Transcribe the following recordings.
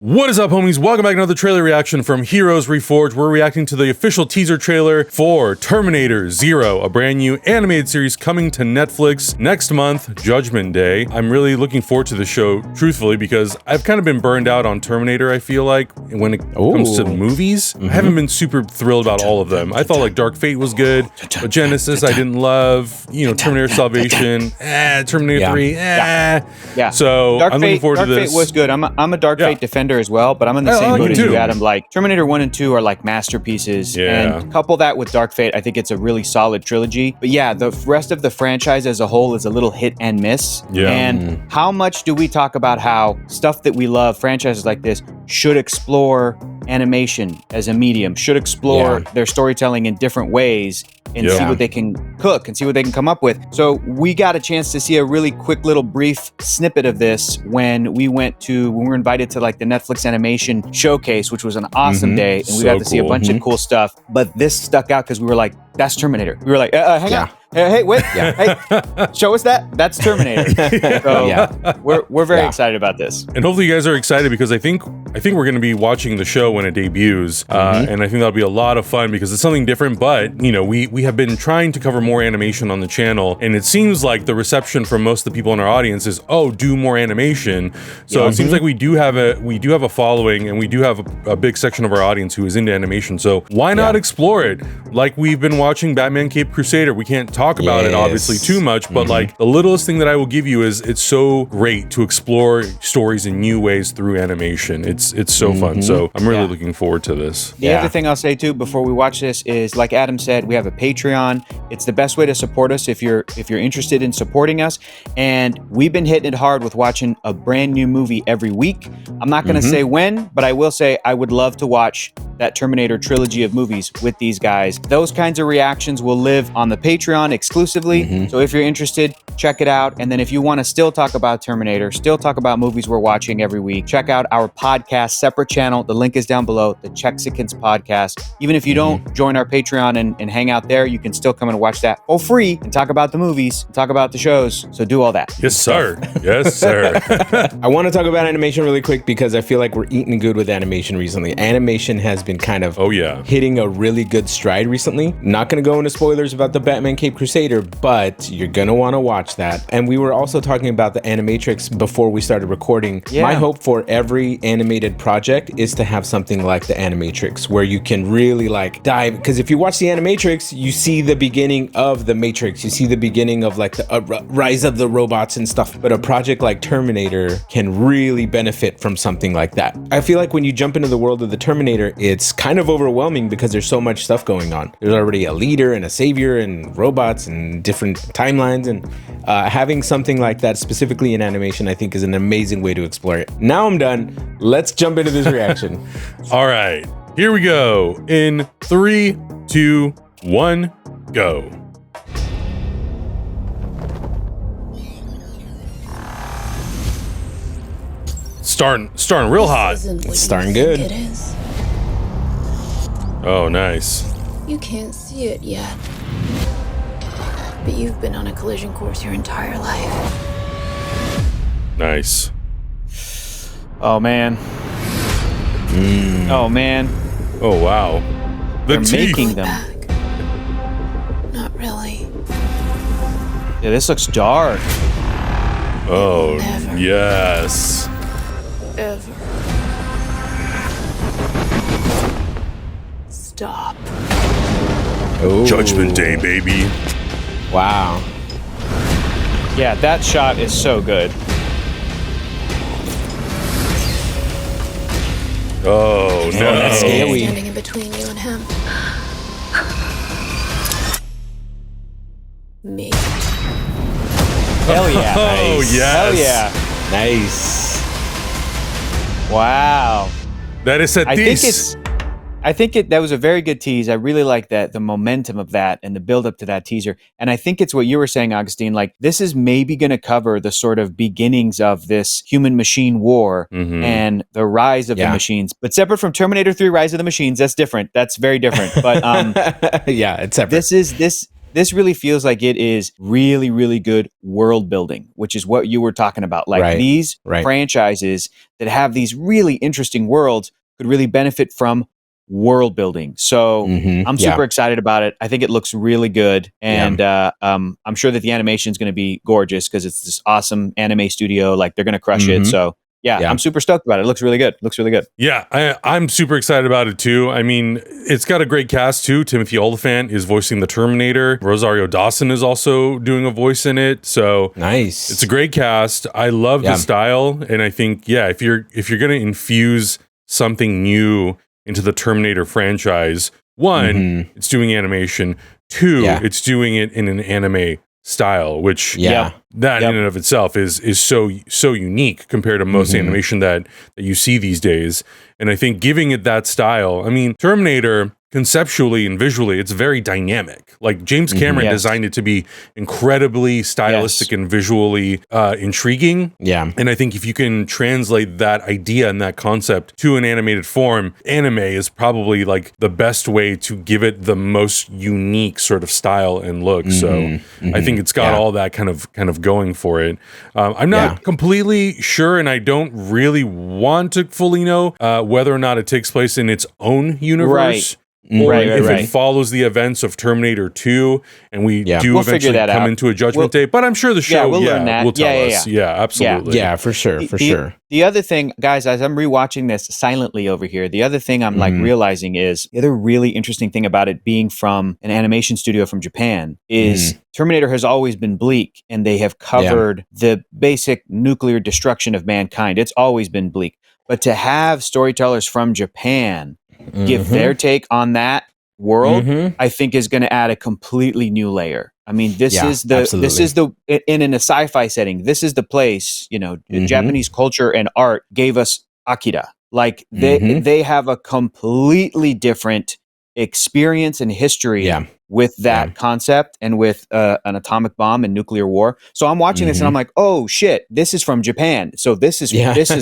What is up, homies? Welcome back to another trailer reaction from Heroes Reforged. We're reacting to the official teaser trailer for Terminator Zero, a brand new animated series coming to Netflix next month, Judgment Day. I'm really looking forward to the show, truthfully, because I've kind of been burned out on Terminator, I feel like, when it comes to movies. I haven't been super thrilled about all of them. I thought like Dark Fate was good, but Genesis I didn't love, Terminator Salvation, Terminator 3, Yeah. So I'm looking forward to this. Dark Fate was good. I'm a Dark Fate defender as well, but I'm in the same boat as you, Adam. Like Terminator 1 and 2 are like masterpieces, and couple that with Dark Fate, I think it's a really solid trilogy. But yeah, the rest of the franchise as a whole is a little hit and miss. And how much do we talk about how stuff that we love, franchises like this, should explore animation as a medium, should explore their storytelling in different ways, and see what they can cook and see what they can come up with. So we got a chance to see a really quick little brief snippet of this when we were invited to like the Netflix animation showcase, which was an awesome day, and we got to see a bunch of cool stuff. But this stuck out because we were like, that's Terminator. We were like, hang on. Hey, wait. Hey, show us that. That's Terminator. So we're very excited about this. And hopefully you guys are excited because I think we're going to be watching the show when it debuts. And I think that'll be a lot of fun because it's something different, but we have been trying to cover more animation on the channel, and it seems like the reception from most of the people in our audience is, oh, do more animation. So it seems like we do have a following, and we do have a big section of our audience who is into animation. So why not explore it? Like we've been watching Batman Cape Crusader. We can't talk about it obviously too much, but like the littlest thing that I will give you is it's so great to explore stories in new ways through animation. It's so fun. So I'm really looking forward to this. The other thing I'll say too before we watch this is, like Adam said, we have a Patreon. It's the best way to support us if you're interested in supporting us. And we've been hitting it hard with watching a brand new movie every week. I'm not going to say when, but I will say I would love to watch that Terminator trilogy of movies with these guys. Those kinds of reactions will live on the Patreon exclusively. So if you're interested, check it out. And then if you want to still talk about Terminator, still talk about movies we're watching every week, check out our podcast, separate channel. The link is down below, the Chexicans podcast. Even if you don't join our Patreon and hang out there, you can still come and watch that for free and talk about the movies, talk about the shows. So do all that. Yes, sir. Yes, sir. I want to talk about animation really quick because I feel like we're eating good with animation recently. Animation has been kind of hitting a really good stride recently. Not going to go into spoilers about the Batman Cape Crusader, but you're going to want to watch that. And we were also talking about the Animatrix before we started recording. My hope for every animated project is to have something like the Animatrix where you can really like dive, because if you watch the Animatrix, you see the beginning of the Matrix, you see the beginning of like the rise of the robots and stuff. But a project like Terminator can really benefit from something like that. I feel like when you jump into the world of the Terminator, it's kind of overwhelming because there's so much stuff going on. There's already a leader and a savior and robots and different timelines, and having something like that specifically in animation, I think, is an amazing way to explore it. Now I'm done. Let's jump into this reaction. All right, here we go. In 3, 2, 1, go. Starting real hot. It's starting good. It is. Oh, nice. You can't see it yet, but you've been on a collision course your entire life. Nice. Oh man. Oh man. Oh wow. They're making them. Back. Not really. Yeah, this looks dark. Oh Never. yes. Ever. Stop. Oh. Judgment Day, baby. Wow. Yeah, that shot is so good. Oh no. That's scary. Standing in between you and him. Me. Hell yeah. Oh Nice. yes. Hell yeah. Nice. Wow. That is a tease. I think that was a very good tease. I really like that, the momentum of that and the build up to that teaser. And I think it's what you were saying, Augustine, like this is maybe going to cover the sort of beginnings of this human machine war and the rise of the machines, but separate from Terminator 3 Rise of the Machines. That's different. That's very different. But yeah, it's separate. This this really feels like it is really, really good world building, which is what you were talking about. Like these franchises that have these really interesting worlds could really benefit from world building. So I'm super excited about it. I think it looks really good. And I'm sure that the animation is going to be gorgeous because it's this awesome anime studio. Like they're going to crush it. So yeah, I'm super stoked about it. It looks really good. Yeah, I'm super excited about it too. I mean, it's got a great cast too. Timothy Olyphant is voicing the Terminator. Rosario Dawson is also doing a voice in it. So nice. It's a great cast. I love the style, and I think if you're gonna infuse something new into the Terminator franchise, one, it's doing animation. Two, it's doing it in an anime style, which that in and of itself is so unique compared to most animation that you see these days. And I think giving it that style, I mean, Terminator conceptually and visually, it's very dynamic. Like James Cameron designed it to be incredibly stylistic and visually intriguing. Yeah. And I think if you can translate that idea and that concept to an animated form, anime is probably like the best way to give it the most unique sort of style and look. So I think it's got all that kind of going for it. I'm not completely sure, and I don't really want to fully know whether or not it takes place in its own universe. Or if it follows the events of Terminator 2, and we do eventually come into a judgment day. But I'm sure the show learn that. will tell us. Yeah, absolutely. Yeah, for sure. The other thing, guys, as I'm rewatching this silently over here, the other thing I'm like realizing is the other really interesting thing about it being from an animation studio from Japan is Terminator has always been bleak, and they have covered the basic nuclear destruction of mankind. It's always been bleak. But to have storytellers from Japan give their take on that world, I think is going to add a completely new layer. I mean, this is the in a sci-fi setting, this is the place, Japanese culture and art gave us Akira. Like they have a completely different experience and history with that concept and with an atomic bomb and nuclear war. So I'm watching this and I'm like, oh shit, this is from Japan. So this is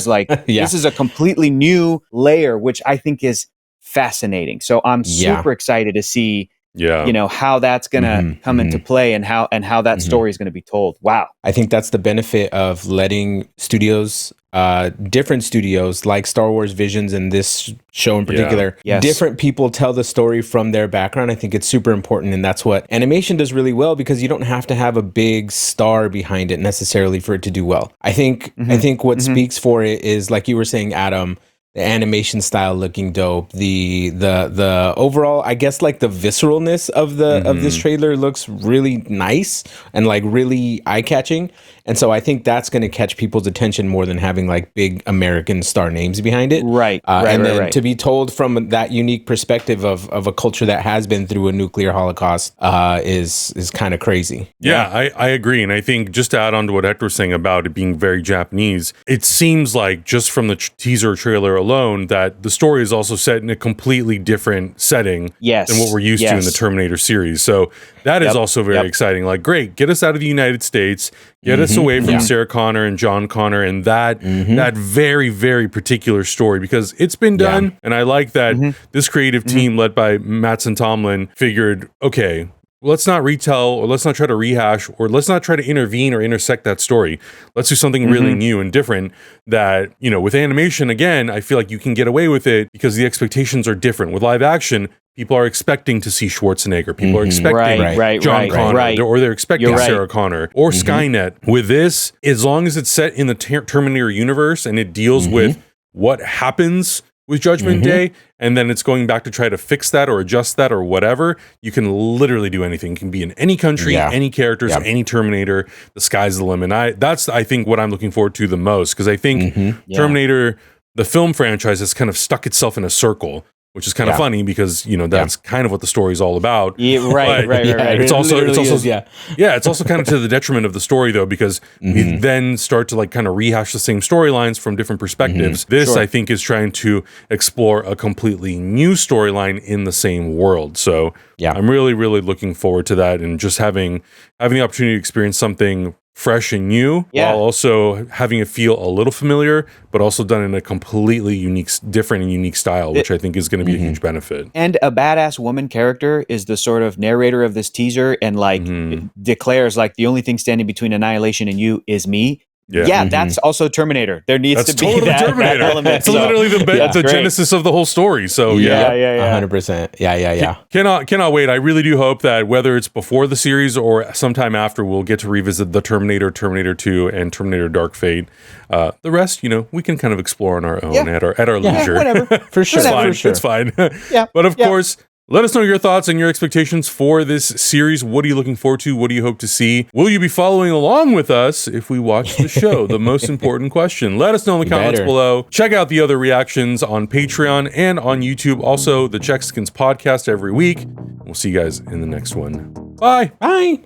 like this is a completely new layer, which I think is fascinating. So I'm super excited to see how that's gonna come into play and how that story is gonna be told. Wow. I think that's the benefit of letting studios, different studios like Star Wars Visions and this show in particular, different people tell the story from their background. I think it's super important, and that's what animation does really well, because you don't have to have a big star behind it necessarily for it to do well. I think what speaks for it is, like you were saying, Adam, the animation style looking dope. The overall, I guess, like the visceralness of this trailer looks really nice and like really eye catching. And so I think that's going to catch people's attention more than having like big American star names behind it. Right. To be told from that unique perspective of a culture that has been through a nuclear holocaust is kind of crazy. Yeah, I agree. And I think just to add on to what Hector was saying about it being very Japanese, it seems like just from the teaser trailer alone that the story is also set in a completely different setting than what we're used to in the Terminator series. So that is also very exciting. Like, great, get us out of the United States, get us away from Sarah Connor and John Connor and that very, very particular story, because it's been done. And I like that this creative team led by Mattson Tomlin figured, okay, let's not retell, or let's not try to rehash, or let's not try to intervene or intersect that story. Let's do something really new and different that, with animation, again, I feel like you can get away with it because the expectations are different. With live action, people are expecting to see Schwarzenegger. People are expecting John Connor, or they're expecting Sarah Connor or Skynet. With this, as long as it's set in the Terminator universe and it deals with what happens with Judgment Day, and then it's going back to try to fix that or adjust that or whatever, you can literally do anything. It can be in any country, any characters, any Terminator. The sky's the limit. That's, I think, what I'm looking forward to the most, because I think Terminator, the film franchise, has kind of stuck itself in a circle, which is kind of funny because, that's kind of what the story is all about. Yeah, right. It's also kind of to the detriment of the story, though, because we then start to like kind of rehash the same storylines from different perspectives. This, I think, is trying to explore a completely new storyline in the same world. So I'm really, really looking forward to that, and just having the opportunity to experience something fresh and new, while also having it feel a little familiar, but also done in a completely different and unique style, which I think is going to be a huge benefit. And a badass woman character is the sort of narrator of this teaser, and like declares like the only thing standing between annihilation and you is me. Yeah, that's also Terminator. There needs to be that element. It's literally the genesis of the whole story. So 100%. Yeah. Cannot wait. I really do hope that whether it's before the series or sometime after, we'll get to revisit the Terminator, Terminator 2, and Terminator Dark Fate. The rest, we can kind of explore on our own at our leisure. Whatever. For sure. It's fine. But of course, let us know your thoughts and your expectations for this series. What are you looking forward to? What do you hope to see? Will you be following along with us if we watch the show? The most important question. Let us know in the comments below. Check out the other reactions on Patreon and on YouTube. Also, the Chexicans podcast every week. We'll see you guys in the next one. Bye. Bye.